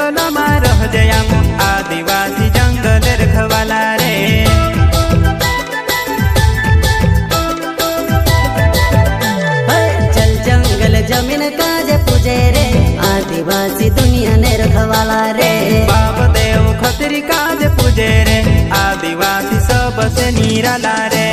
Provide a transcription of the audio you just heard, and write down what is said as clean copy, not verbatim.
जंगल में रह जयाम आदिवासी जंगल रखवाला रे। चल जंगल जमीन काज पूजे रे आदिवासी दुनिया ने रखवाला रे। बाप देव खतरी काज पूजे रे आदिवासी सबसे निराला रे।